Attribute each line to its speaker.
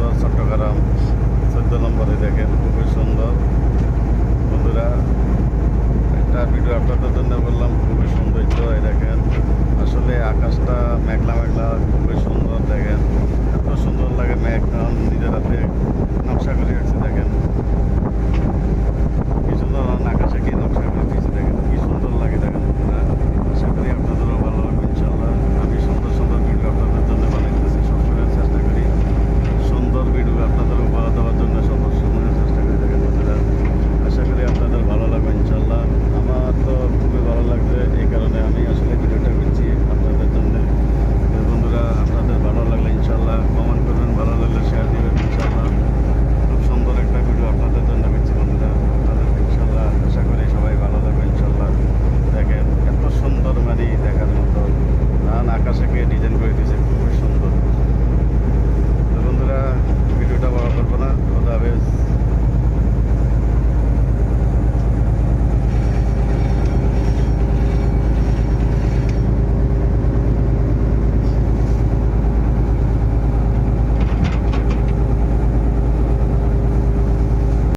Speaker 1: বন্দর চট্টগ্রাম 14 নম্বরে দেখেন, খুবই সুন্দর। বন্ধুরা, একটা ভিডিও আপনাদের জন্য বললাম, খুবই সৌন্দর্য। এই দেখেন, আসলে আকাশটা মেঘলা মেঘলা, খুবই সুন্দর দেখেন।